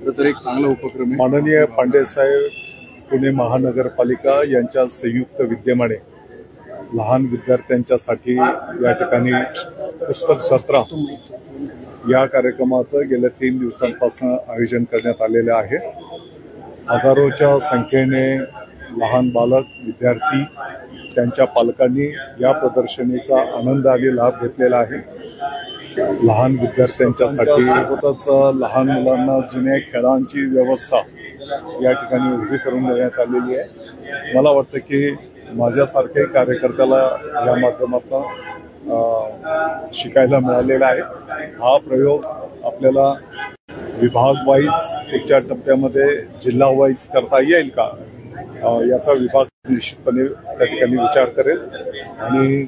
तर एक चांगला उपक्रम आहे। माननीय पांडे साहेब पुणे महानगरपालिका यांच्या संयुक्त विद्यमाने लहान विद्यार्थ्यांच्यासाठी या ठिकाणी पुस्तक सत्र या कार्यक्रमाचं गेल्या 3 दिवसांपासून आयोजन करण्यात आलेलं आहे। हजारोच्या संख्येने लहान बालक विद्यार्थी त्यांच्या पालकांनी या प्रदर्शनीचा आनंद आणि लाभ घेतलेला आहे। लहान विद्यार्थ्यांच्यासाठी सोबतच लहान मुलांना जुन्या खेळांची व्यवस्था या ठिकाणी उभी करून देण्यात आलेली आहे। मला वाटतं की माझ्यासारख्या कार्यकर्त्याला या माध्यमातून शिकायला मिळालेला आहे। हा प्रयोग आपल्याला विभाग वाईज पुढच्या टप्प्यामध्ये जिल्हा वाईज करता येईल का याचा विभाग निश्चितपणे त्या ठिकाणी विचार करेल आणि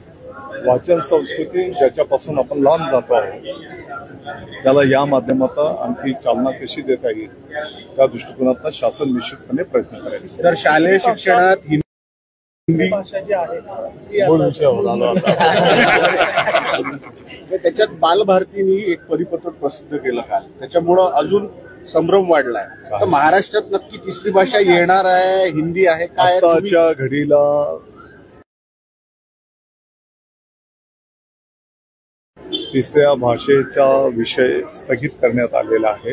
वाचन संस्कृती ज्याच्यापासून आपण लांब जातो आहोत त्याला या माध्यमातून आणखी चालना कशी देता येईल त्या दृष्टिकोनातून शासन निश्चितपणे प्रयत्न करेल। तर शालेय शिक्षणात हिंदी भाषा जी आहे त्याच्यात बालभारतीने एक परिपत्रक प्रसिद्ध केलं काल, त्याच्यामुळं अजून संभ्रम वाढलाय। तर महाराष्ट्रात नक्की तिसरी भाषा येणार आहे, हिंदी आहे काय? आताच्या घडीला तिसऱ्या भाषेचा विषय स्थगित करण्यात आलेला आहे।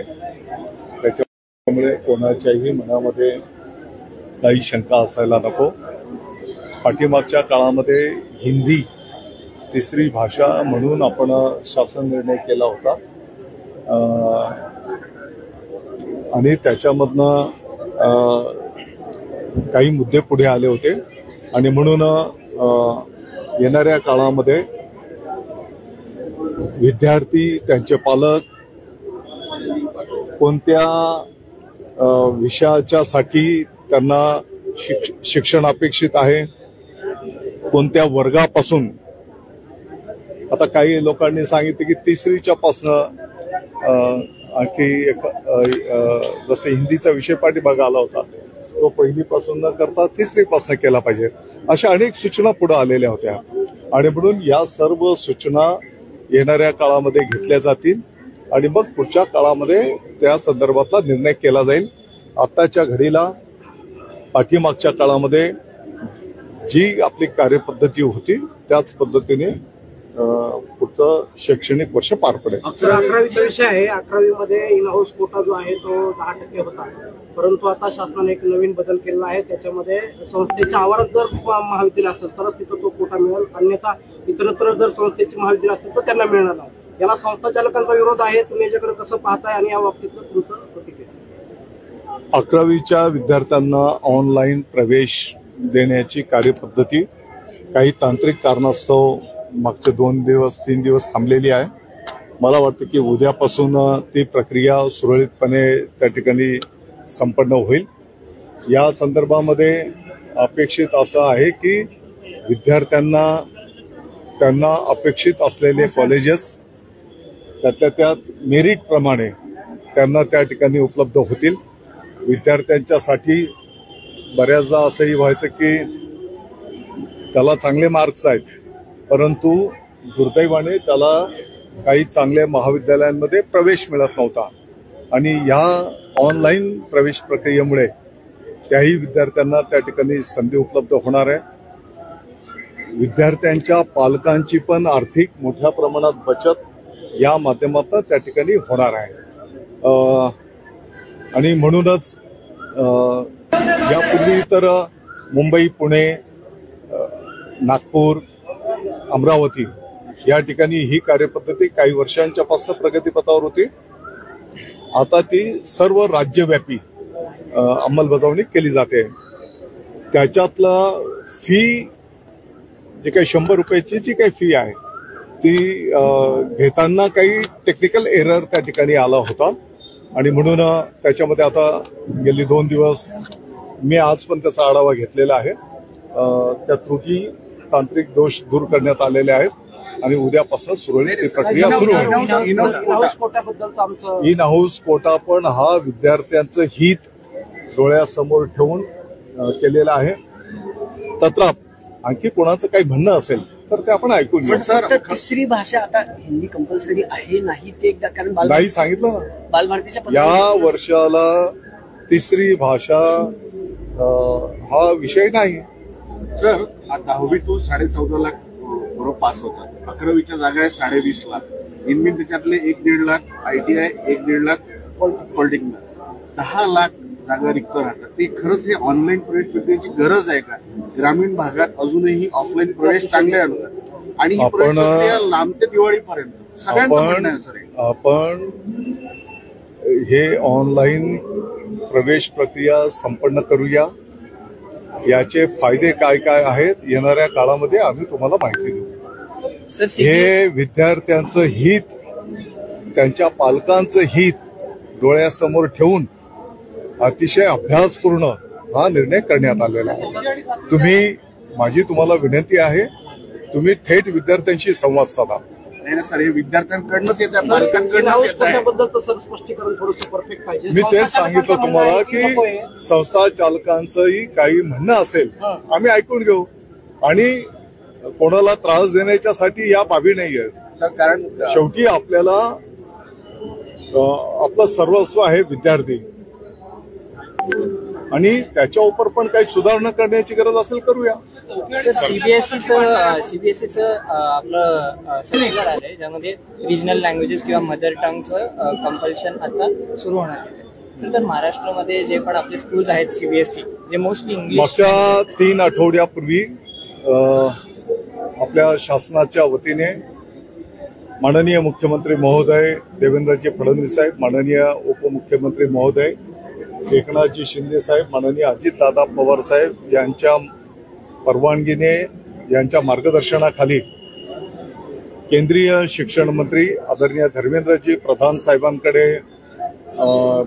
त्याच्यामुळे कोणाच्याही मनामध्ये काही शंका असायला नको। पाठीमागच्या काळामध्ये हिंदी तिसरी भाषा म्हणून आपण शासन निर्णय केला होता आणि त्याच्यामधनं काही मुद्दे पुढे आले होते आणि म्हणून येणाऱ्या काळामध्ये विद्यार्थी त्यांचे पालक कोणत्या विषयाच्यासाठी त्यांना शिक्षण अपेक्षित आहे, कोणत्या वर्गापासून। आता काही लोकांनी सांगितले की तिसरीच्या पासनं आणखी एक जसं हिंदीचा विषय पाठीमागे आला होता तो पहिलीपासून न करता तिसरीपासून केला पाहिजे, अशा अनेक सूचना पुढे आलेल्या होत्या आणि म्हणून या सर्व सूचना येणाऱ्या काळामध्ये घेतल्या जातील आणि मग पुढच्या काळामध्ये त्या संदर्भातला निर्णय केला जाईल। आताच्या घडीला पाठीमागच्या काळामध्ये जी आपली कार्यपद्धती होती त्याच पद्धतीने पुढचं शैक्षणिक वर्ष पार पडेल। 11वीचा विषय आहे, 11वी मध्ये इन हाऊस कोटा जो आहे तो 10% होता, परंतु आता शासनाने एक नवीन बदल केला आहे। त्याच्यामध्ये संस्थेच्या आवारात जर महाविद्यालय असेल तर तिथं तो कोटा मिळेल, अन्यथा इतरत्र जर संस्थेची महाविद्यालय असेल तर त्यांना मिळणार नाही। याला संस्था चालकांचा विरोध आहे, तुम्ही याच्याकडे कसं पाहताय आणि या बाबतीतलं तुमचं प्रतिक्रिया? 11वीच्या विद्यार्थ्यांना ऑनलाईन प्रवेश देण्याची कार्यपद्धती काही तांत्रिक कारणास्तव मागचे 2-3 दिवस थांबलेली आहे। मला वाटतं की उद्यापासून ती प्रक्रिया सुरळीतपणे त्या ठिकाणी संपन्न होईल। या संदर्भामध्ये अपेक्षित असं आहे की विद्यार्थ्यांना त्यांना अपेक्षित असलेले कॉलेजेस त्यातल्या त्यात मेरिट प्रमाणे त्यांना त्या ठिकाणी उपलब्ध होतील। विद्यार्थ्यांच्यासाठी बऱ्याचदा असंही व्हायचं की त्याला चांगले मार्क्स आहेत परंतु दुर्दैवाने त्याला काही चांगल्या महाविद्यालयांमध्ये प्रवेश मिळत नव्हता आणि या ऑनलाईन प्रवेश प्रक्रियेमुळे त्याही विद्यार्थ्यांना त्या ठिकाणी संधी उपलब्ध होणार आहे। विद्यार्थ्यांच्या पालकांची पण आर्थिक मोठ्या प्रमाणात बचत या माध्यमातून त्या ठिकाणी होणार आहे आणि म्हणूनच यापूर्वी तर मुंबई, पुणे, नागपूर, अमरावती या ठिकाणी ही कार्यपद्धती काही वर्षांच्या पासून प्रगतीपथावर होती। आता ती सर्व राज्यव्यापी अंमलबजावणी केली जाते। त्याच्यातला फी जे काही 100 रुपयाची जी काही फी आहे ती घेताना काही टेक्निकल एरर त्या ठिकाणी आला होता आणि म्हणून त्याच्यामध्ये आता गेली 2 दिवस मी आज पण त्याचा आढावा घेतलेला आहे। त्या त्रुटी तांत्रिक दोष दूर करण्यात आलेले आहेत आणि उद्यापासून सुरळीत प्रक्रिया सुरू होईल। इन हाऊस कोटा पण हा विद्यार्थ्यांचं हित डोळ्यासमोर ठेवून केलेला आहे। तत्राप आणखी कोणाचं काही म्हणणं असेल तर ते आपण ऐकून घेऊ. पण सर तर तिसरी भाषा आता हिंदी कंपल्सरी आहे नाही ते एकदा, कारण नाही सांगितलं ना, बालभारतीच्या या पद्धतीने- वर्षाला तिसरी भाषा हा विषय नाही. सर 10वीतून 14.5 लाख बरोबर पास होतात. 11वीच्या जागा आहे 20.5 लाख. इनमिन त्याच्यातले 1-1.5 लाख ITI, 1-1.5 लाख पॉलिटेक्निक, 10 लाख जागा रिक्त राहतात. ते खरंच हे ऑनलाईन प्रवेश प्रक्रियेची गरज आहे का? ग्रामीण भागात अजूनही ऑफलाईन प्रवेश चांगले आणतात आणि ही प्रवेश प्रक्रिया लांबते दिवाळीपर्यंत. सगळ्यांचं म्हणणं आहे सर हे. आपण हे ऑनलाईन प्रवेश प्रक्रिया संपन्न करूया. याचे फायदे काय काय आहेत येणाऱ्या काळामध्ये आम्ही तुम्हाला माहिती देऊ. सर हे विद्यार्थ्यांचं हित, त्यांच्या पालकांचं हित डोळ्यासमोर ठेवून अतिशय अभ्यासपूर्ण हा निर्णय करण्यात आलेला आहे. माझी तुम्हाला विनंती आहे, तुम्ही थेट विद्यार्थ्यांशी संवाद साधा. नाही ना सर, हे विद्यार्थ्यांकडनंच येत आहे, पालकांकडनंच इन-हाऊस येत आहे. कोट्याबद्दल सर स्पष्टीकरण थोडंसं परफेक्ट पाहिजे. मी तेच सांगितलं तुम्हाला की संस्था चालकांचंही काही म्हणणं असेल आम्ही ऐकून घेऊ आणि कोणाला त्रास देण्याच्यासाठी या बाबी नाही आहेत. सर कारण शेवटी आपल्याला आपलं सर्वस्व आहे विद्यार्थी आणि त्याच्या उपर पण काही सुधारणा करण्याची गरज असेल करूया. सर सीबीएसईचं आपलं सर्क्युलर आलंय ज्यामध्ये रिजनल लँग्वेजेस किंवा मदर टंगचं कंपल्शन आता सुरू होणार आहे. तर महाराष्ट्रामध्ये जे पण आपले स्कूल्स आहेत सीबीएसई जे मोस्टली इंग्लिश, मागच्या 3 आठवड्यापूर्वी आपल्या शासनाच्या वतीने माननीय मुख्यमंत्री महोदय देवेंद्रजी फडणवीस साहेब, माननीय उपमुख्यमंत्री महोदय एकनाथजी शिंदे साहेब, माननीय अजितदादा पवार साहेब यांच्या परवानगीने, यांच्या मार्गदर्शनाखाली केंद्रीय शिक्षण मंत्री आदरणीय धर्मेंद्रजी प्रधान साहेबांकडे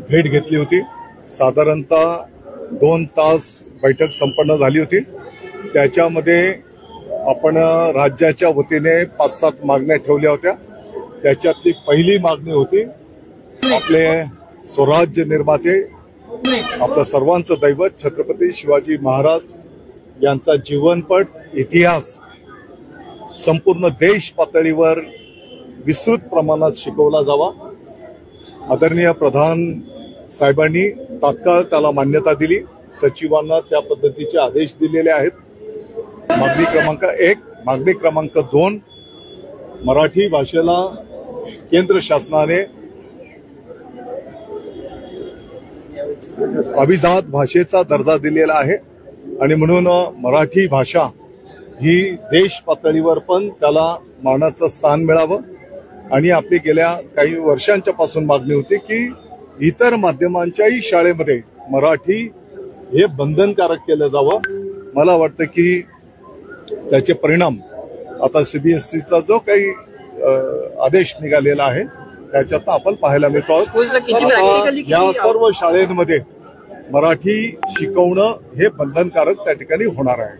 भेट घेतली होती. साधारणतः 2 तास बैठक संपन्न झाली होती. त्याच्यामध्ये आपण राज्याच्या वतीने 5-7 मागण्या ठेवल्या होत्या. त्याच्यातली पहिली मागणी होती आपले स्वराज्य निर्माते, आपलं सर्वांचं दैवत छत्रपती शिवाजी महाराज यांचा जीवनपट, इतिहास संपूर्ण देश पातळीवर विस्तृत प्रमाणात शिकवला जावा. आदरणीय प्रधान साहेबांनी तात्काळ त्याला मान्यता दिली. सचिवांना त्या पद्धतीचे आदेश दिलेले आहेत. मागणी क्रमांक 1. मागणी क्रमांक 2, मराठी भाषेला केंद्र शासनाने अभिजात भाषेचा दर्जा दिलेला आहे आणि म्हणून मराठी भाषा ही देश पातळीवर पण त्याला मानाचं स्थान मिळावं. आणि आपली गेल्या काही वर्षांच्या पासून मागणी होती की इतर माध्यमांच्याही शाळेमध्ये मराठी हे बंधनकारक केलं जावं. मला वाटतं की त्याचे परिणाम आता सीबीएसईचा जो काही आदेश निघालेला आहे त्याच्यात आपण पाहायला मिळतो. या सर्व शाळांमध्ये मराठी शिकवणं हे बंधनकारक त्या ठिकाणी होणार आहे.